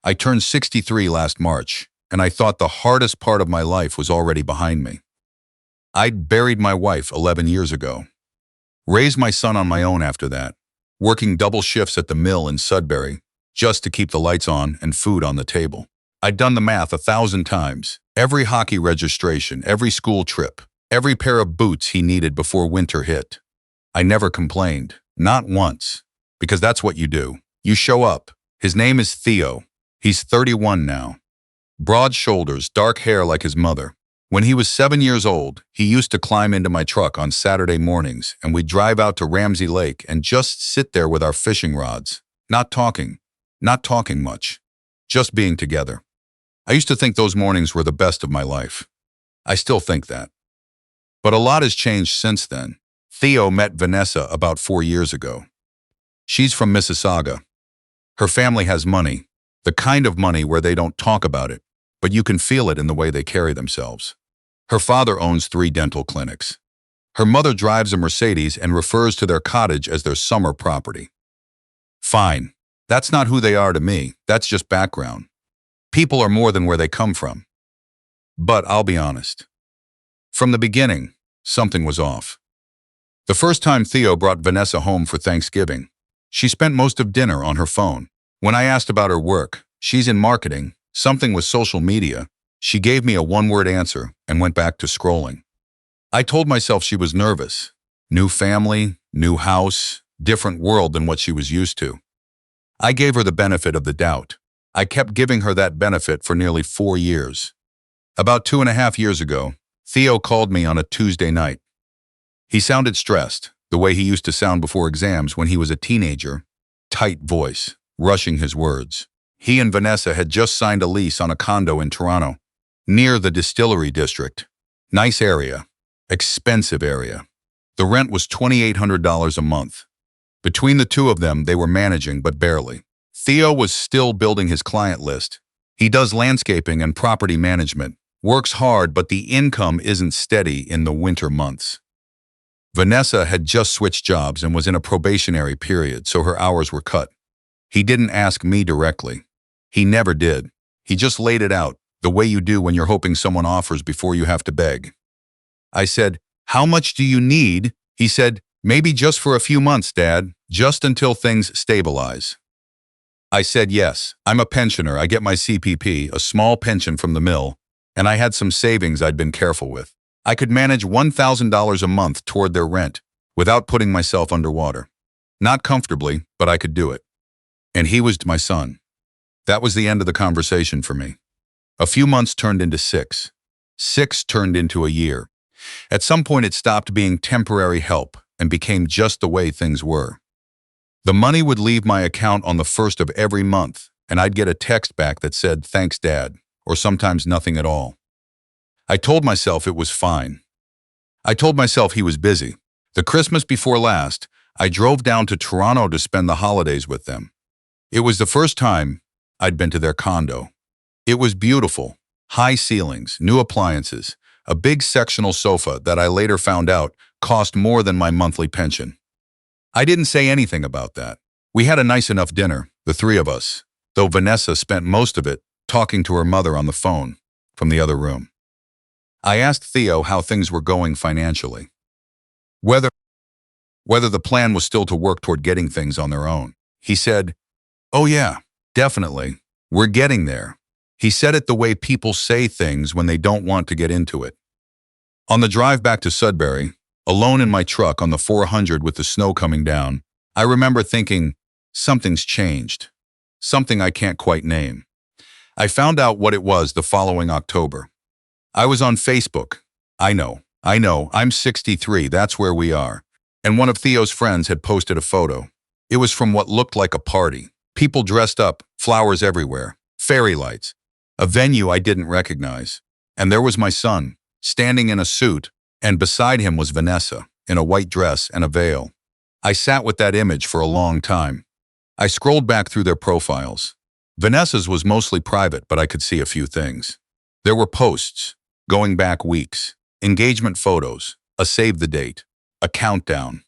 I turned 63 last March, and I thought the hardest part of my life was already behind me. I'd buried my wife 11 years ago, raised my son on my own after that, working double shifts at the mill in Sudbury just to keep the lights on and food on the table. I'd done the math 1,000 times. Every hockey registration, every school trip, every pair of boots he needed before winter hit. I never complained, not once, because that's what you do. You show up. His name is Theo. He's 31 now. Broad shoulders, dark hair like his mother. When he was 7 years old, he used to climb into my truck on Saturday mornings, and we'd drive out to Ramsey Lake and just sit there with our fishing rods, not talking much, just being together. I used to think those mornings were the best of my life. I still think that. But a lot has changed since then. Theo met Vanessa about 4 years ago. She's from Mississauga. Her family has money, the kind of money where they don't talk about it, but you can feel it in the way they carry themselves. Her father owns 3 dental clinics. Her mother drives a Mercedes and refers to their cottage as their summer property. Fine. That's not who they are to me. That's just background. People are more than where they come from. But I'll be honest. From the beginning, something was off. The first time Theo brought Vanessa home for Thanksgiving, she spent most of dinner on her phone. When I asked about her work, she's in marketing, something with social media, she gave me a one-word answer and went back to scrolling. I told myself she was nervous. New family, new house, different world than what she was used to. I gave her the benefit of the doubt. I kept giving her that benefit for nearly 4 years. About 2.5 years ago, Theo called me on a Tuesday night. He sounded stressed, the way he used to sound before exams when he was a teenager, tight voice, rushing his words. He and Vanessa had just signed a lease on a condo in Toronto, near the Distillery District. Nice area, expensive area. The rent was $2,800 a month. Between the two of them, they were managing, but barely. Theo was still building his client list. He does landscaping and property management, works hard, but the income isn't steady in the winter months. Vanessa had just switched jobs and was in a probationary period, so her hours were cut. He didn't ask me directly. He never did. He just laid it out, the way you do when you're hoping someone offers before you have to beg. I said, "How much do you need?" He said, "Maybe just for a few months, Dad, just until things stabilize." I said, "Yes, I'm a pensioner. I get my CPP, a small pension from the mill, and I had some savings I'd been careful with. I could manage $1,000 a month toward their rent without putting myself underwater. Not comfortably, but I could do it." And he was my son. That was the end of the conversation for me. A few months turned into 6. 6 turned into a year. At some point it stopped being temporary help and became just the way things were. The money would leave my account on the 1st of every month, and I'd get a text back that said, "Thanks, Dad," or sometimes nothing at all. I told myself it was fine. I told myself he was busy. The Christmas before last, I drove down to Toronto to spend the holidays with them. It was the first time I'd been to their condo. It was beautiful. High ceilings, new appliances, a big sectional sofa that I later found out cost more than my monthly pension. I didn't say anything about that. We had a nice enough dinner, the 3 of us, though Vanessa spent most of it talking to her mother on the phone from the other room. I asked Theo how things were going financially. Whether the plan was still to work toward getting things on their own. He said, "Oh yeah, definitely. We're getting there." He said it the way people say things when they don't want to get into it. On the drive back to Sudbury, alone in my truck on the 400 with the snow coming down, I remember thinking, something's changed. Something I can't quite name. I found out what it was the following October. I was on Facebook. I know, I'm 63, that's where we are. And one of Theo's friends had posted a photo. It was from what looked like a party. People dressed up, flowers everywhere, fairy lights. A venue I didn't recognize. And there was my son, standing in a suit, and beside him was Vanessa, in a white dress and a veil. I sat with that image for a long time. I scrolled back through their profiles. Vanessa's was mostly private, but I could see a few things. There were posts, going back weeks, engagement photos, a save the date, a countdown,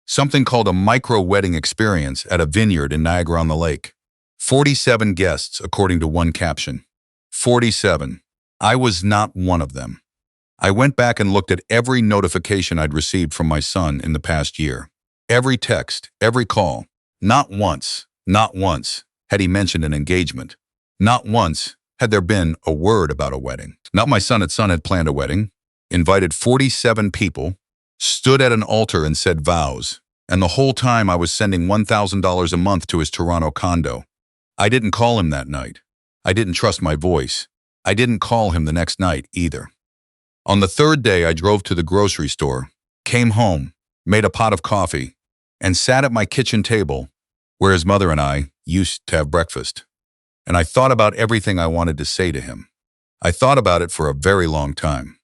something called a micro-wedding experience at a vineyard in Niagara-on-the-Lake. 47 guests, according to one caption. 47. I was not one of them. I went back and looked at every notification I'd received from my son in the past year. Every text, every call. Not once had he mentioned an engagement. Not once had there been a word about a wedding. Not my son had planned a wedding, invited 47 people, stood at an altar and said vows, and the whole time I was sending $1,000 a month to his Toronto condo. I didn't call him that night. I didn't trust my voice. I didn't call him the next night either. On the third day, I drove to the grocery store, came home, made a pot of coffee, and sat at my kitchen table where his mother and I used to have breakfast. And I thought about everything I wanted to say to him. I thought about it for a very long time.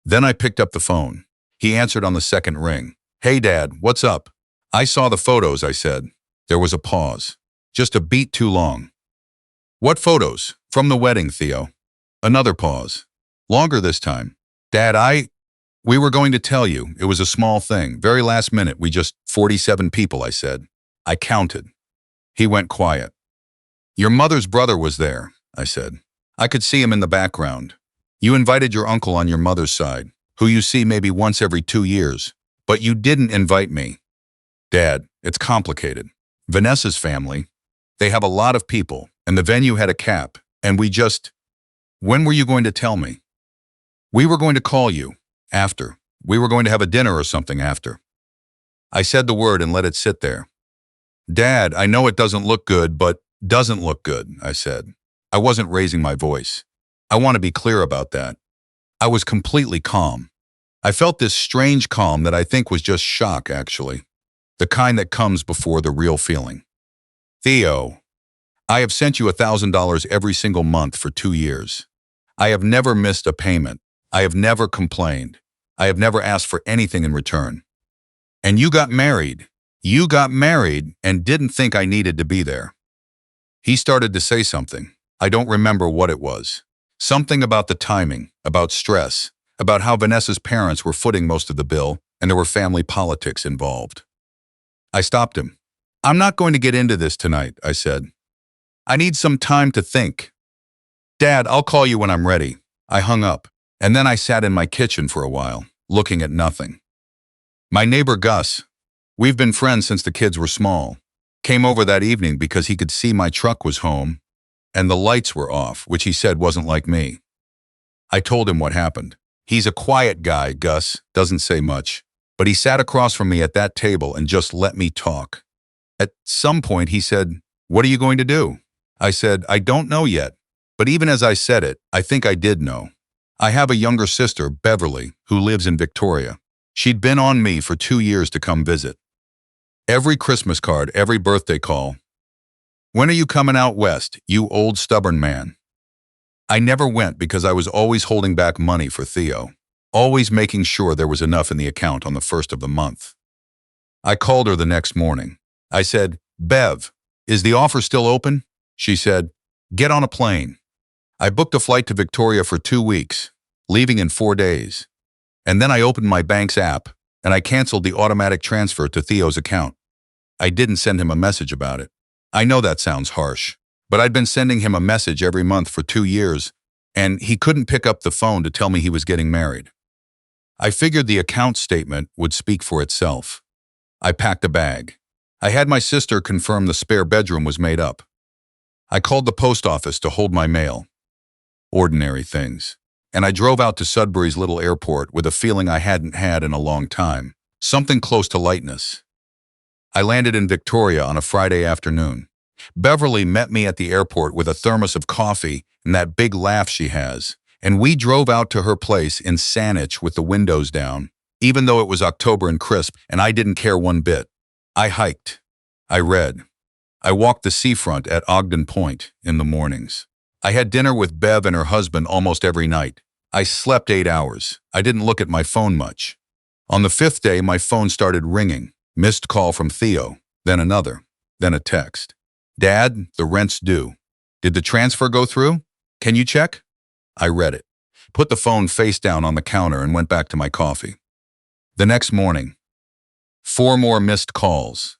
Then I picked up the phone. He answered on the second ring. Hey, Dad, what's up? I saw the photos, I said. There was a pause. Just a beat too long. What photos? From the wedding, Theo. Another pause. Longer this time. Dad, we were going to tell you. It was a small thing. Very last minute, we just 47 people, I said. I counted. He went quiet. Your mother's brother was there, I said. I could see him in the background. You invited your uncle on your mother's side, who you see maybe once every 2 years, but you didn't invite me. Dad, it's complicated. Vanessa's family, they have a lot of people, and the venue had a cap, and when were you going to tell me? We were going to call you, after. We were going to have a dinner or something after. I said the word and let it sit there. Dad, I know it doesn't look good, but doesn't look good, I said. I wasn't raising my voice. I want to be clear about that. I was completely calm. I felt this strange calm that I think was just shock, actually. The kind that comes before the real feeling. Theo, I have sent you $1,000 every single month for 2 years. I have never missed a payment. I have never complained. I have never asked for anything in return. And you got married. You got married and didn't think I needed to be there. He started to say something. I don't remember what it was. Something about the timing, about stress, about how Vanessa's parents were footing most of the bill and there were family politics involved. I stopped him. I'm not going to get into this tonight, I said. I need some time to think. Dad, I'll call you when I'm ready. I hung up, and then I sat in my kitchen for a while, looking at nothing. My neighbor Gus, we've been friends since the kids were small, came over that evening because he could see my truck was home and the lights were off, which he said wasn't like me. I told him what happened. He's a quiet guy, Gus, doesn't say much, but he sat across from me at that table and just let me talk. At some point he said, "What are you going to do?" I said, "I don't know yet." But even as I said it, I think I did know. I have a younger sister, Beverly, who lives in Victoria. She'd been on me for 2 years to come visit. Every Christmas card, every birthday call. When are you coming out west, you old stubborn man? I never went because I was always holding back money for Theo, always making sure there was enough in the account on the first of the month. I called her the next morning. I said, "Bev, is the offer still open?" She said, "Get on a plane." I booked a flight to Victoria for 2 weeks, leaving in 4 days. And then I opened my bank's app, and I canceled the automatic transfer to Theo's account. I didn't send him a message about it. I know that sounds harsh, but I'd been sending him a message every month for 2 years, and he couldn't pick up the phone to tell me he was getting married. I figured the account statement would speak for itself. I packed a bag. I had my sister confirm the spare bedroom was made up. I called the post office to hold my mail. Ordinary things. And I drove out to Sudbury's little airport with a feeling I hadn't had in a long time, something close to lightness. I landed in Victoria on a Friday afternoon. Beverly met me at the airport with a thermos of coffee and that big laugh she has, and we drove out to her place in Saanich with the windows down, even though it was October and crisp and I didn't care one bit. I hiked. I read. I walked the seafront at Ogden Point in the mornings. I had dinner with Bev and her husband almost every night. I slept 8 hours. I didn't look at my phone much. On the 5th day, my phone started ringing. Missed call from Theo, then another, then a text. "Dad, the rent's due. Did the transfer go through? Can you check?" I read it, put the phone face down on the counter and went back to my coffee. The next morning, 4 more missed calls.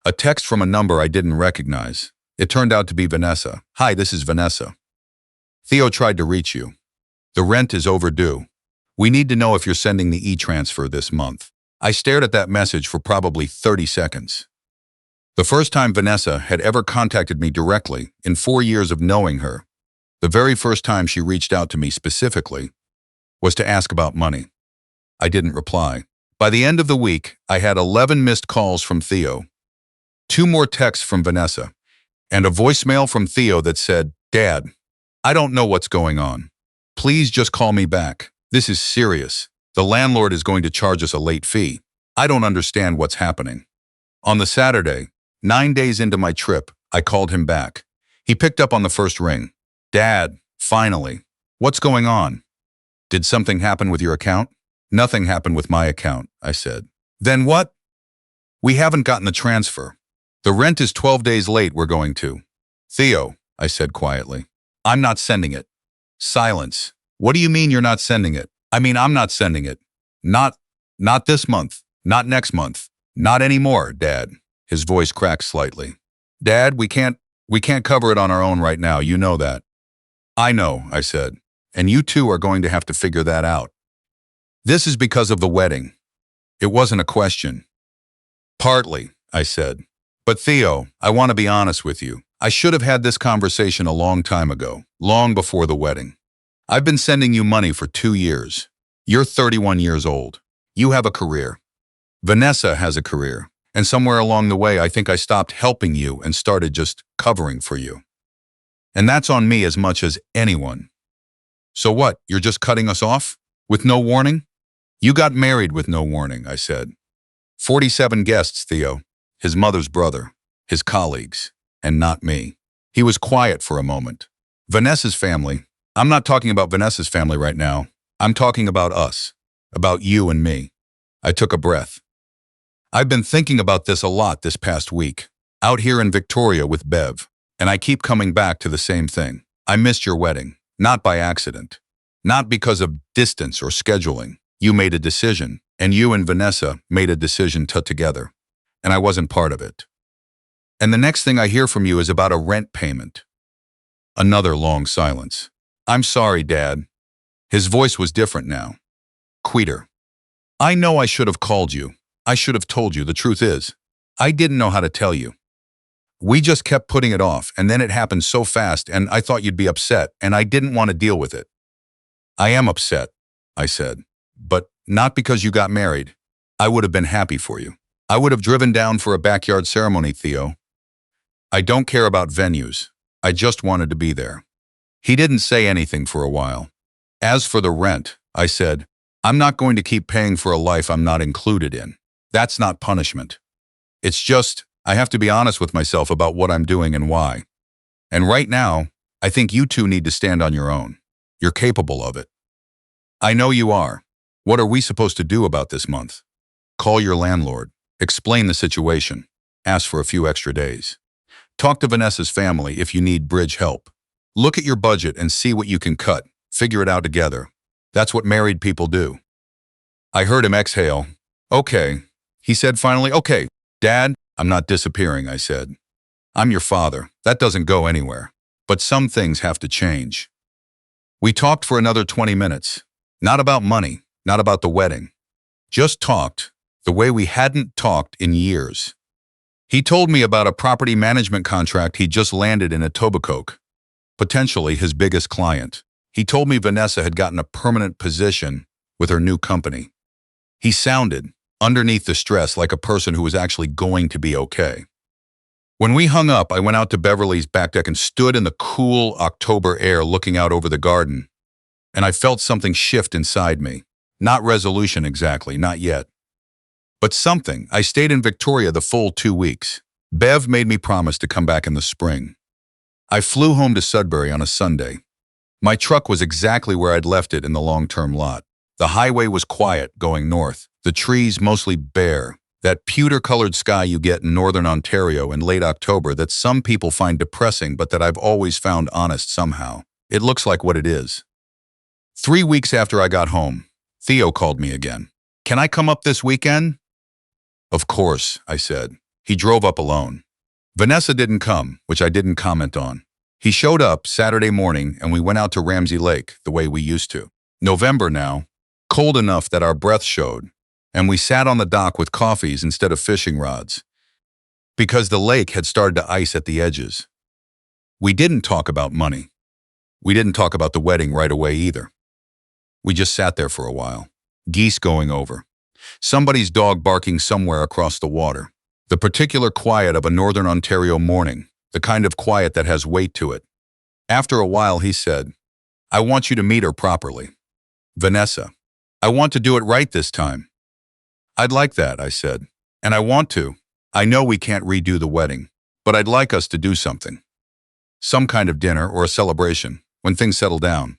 A text from a number I didn't recognize. It turned out to be Vanessa. Hi, this is Vanessa. Theo tried to reach you. The rent is overdue. We need to know if you're sending the e-transfer this month. I stared at that message for probably 30 seconds. The first time Vanessa had ever contacted me directly in 4 years of knowing her, the very first time she reached out to me specifically, was to ask about money. I didn't reply. By the end of the week, I had 11 missed calls from Theo, 2 more texts from Vanessa, and a voicemail from Theo that said, "Dad, I don't know what's going on. Please just call me back. This is serious. The landlord is going to charge us a late fee. I don't understand what's happening." On the Saturday, 9 days into my trip, I called him back. He picked up on the first ring. "Dad, finally. What's going on? Did something happen with your account?" "Nothing happened with my account," I said. "Then what?" "We haven't gotten the transfer. The rent is 12 days late we're going to." "Theo," I said quietly, "I'm not sending it." Silence. "What do you mean you're not sending it?" "I mean, I'm not sending it. Not this month. Not next month. Not anymore, Dad." His voice cracked slightly. "Dad, we can't cover it on our own right now, you know that." "I know," I said, "and you two are going to have to figure that out. This is because of the wedding." It wasn't a question. "Partly," I said. "But Theo, I want to be honest with you. I should have had this conversation a long time ago, long before the wedding. I've been sending you money for 2 years. You're 31 years old. You have a career. Vanessa has a career. And somewhere along the way, I think I stopped helping you and started just covering for you. And that's on me as much as anyone. So what, you're just cutting us off? With no warning?" "You got married with no warning," I said. 47 guests, Theo. His mother's brother, his colleagues, and not me. He was quiet for a moment. "Vanessa's family. I'm not talking about Vanessa's family right now. I'm talking about us. About you and me." I took a breath. "I've been thinking about this a lot this past week, out here in Victoria with Bev, and I keep coming back to the same thing. I missed your wedding, not by accident, not because of distance or scheduling. You made a decision, and you and Vanessa made a decision together, and I wasn't part of it. And the next thing I hear from you is about a rent payment." Another long silence. "I'm sorry, Dad." His voice was different now. Quieter. "I know I should have called you. I should have told you. The truth is, I didn't know how to tell you. We just kept putting it off, and then it happened so fast, and I thought you'd be upset, and I didn't want to deal with it." "I am upset," I said, "but not because you got married. I would have been happy for you. I would have driven down for a backyard ceremony, Theo. I don't care about venues. I just wanted to be there." He didn't say anything for a while. "As for the rent," I said, "I'm not going to keep paying for a life I'm not included in. That's not punishment. It's just, I have to be honest with myself about what I'm doing and why. And right now, I think you two need to stand on your own. You're capable of it." "I know you are. What are we supposed to do about this month?" "Call your landlord. Explain the situation. Ask for a few extra days. Talk to Vanessa's family if you need bridge help. Look at your budget and see what you can cut. Figure it out together. That's what married people do." I heard him exhale. "Okay." He said finally, "Okay, Dad, I'm not disappearing," I said. "I'm your father. That doesn't go anywhere. But some things have to change." We talked for another 20 minutes. Not about money, not about the wedding. Just talked, the way we hadn't talked in years. He told me about a property management contract he just landed in Etobicoke, potentially his biggest client. He told me Vanessa had gotten a permanent position with her new company. He sounded, underneath the stress, like a person who was actually going to be okay. When we hung up, I went out to Beverly's back deck and stood in the cool October air looking out over the garden, and I felt something shift inside me. Not resolution exactly, not yet. But something. I stayed in Victoria the full 2 weeks. Bev made me promise to come back in the spring. I flew home to Sudbury on a Sunday. My truck was exactly where I'd left it in the long-term lot. The highway was quiet going north, the trees mostly bare, that pewter-colored sky you get in northern Ontario in late October that some people find depressing but that I've always found honest somehow. It looks like what it is. 3 weeks after I got home, Theo called me again. "Can I come up this weekend?" "Of course," I said. He drove up alone. Vanessa didn't come, which I didn't comment on. He showed up Saturday morning and we went out to Ramsey Lake the way we used to. November now, cold enough that our breath showed, and we sat on the dock with coffees instead of fishing rods, because the lake had started to ice at the edges. We didn't talk about money. We didn't talk about the wedding right away either. We just sat there for a while. Geese going over. Somebody's dog barking somewhere across the water. The particular quiet of a Northern Ontario morning, the kind of quiet that has weight to it. After a while, he said, "I want you to meet her properly. Vanessa. I want to do it right this time." "I'd like that," I said. "And I want to. I know we can't redo the wedding, but I'd like us to do something. Some kind of dinner or a celebration, when things settle down.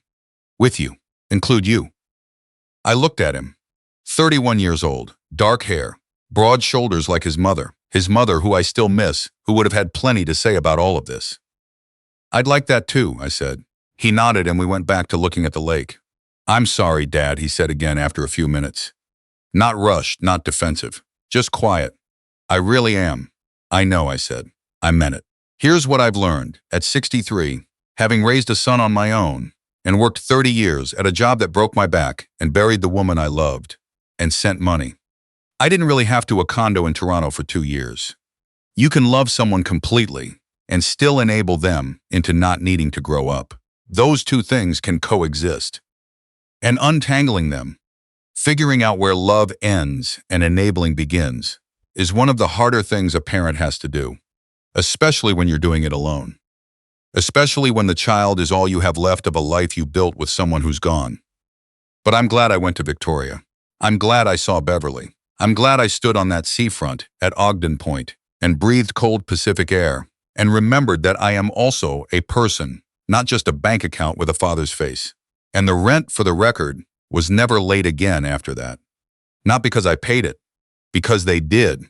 With you. Include you." I looked at him. 31 years old, dark hair, broad shoulders like his mother who I still miss, who would have had plenty to say about all of this. "I'd like that too," I said. He nodded and we went back to looking at the lake. "I'm sorry, Dad," he said again after a few minutes. Not rushed, not defensive, just quiet. "I really am." "I know," I said. I meant it. Here's what I've learned, at 63, having raised a son on my own, and worked 30 years at a job that broke my back and buried the woman I loved, and sent money. I didn't really have to a condo in Toronto for 2 years. You can love someone completely and still enable them into not needing to grow up. Those two things can coexist. And untangling them, figuring out where love ends and enabling begins, is one of the harder things a parent has to do, especially when you're doing it alone. Especially when the child is all you have left of a life you built with someone who's gone. But I'm glad I went to Victoria. I'm glad I saw Beverly. I'm glad I stood on that seafront at Ogden Point and breathed cold Pacific air and remembered that I am also a person, not just a bank account with a father's face. And the rent, for the record, was never late again after that. Not because I paid it, because they did.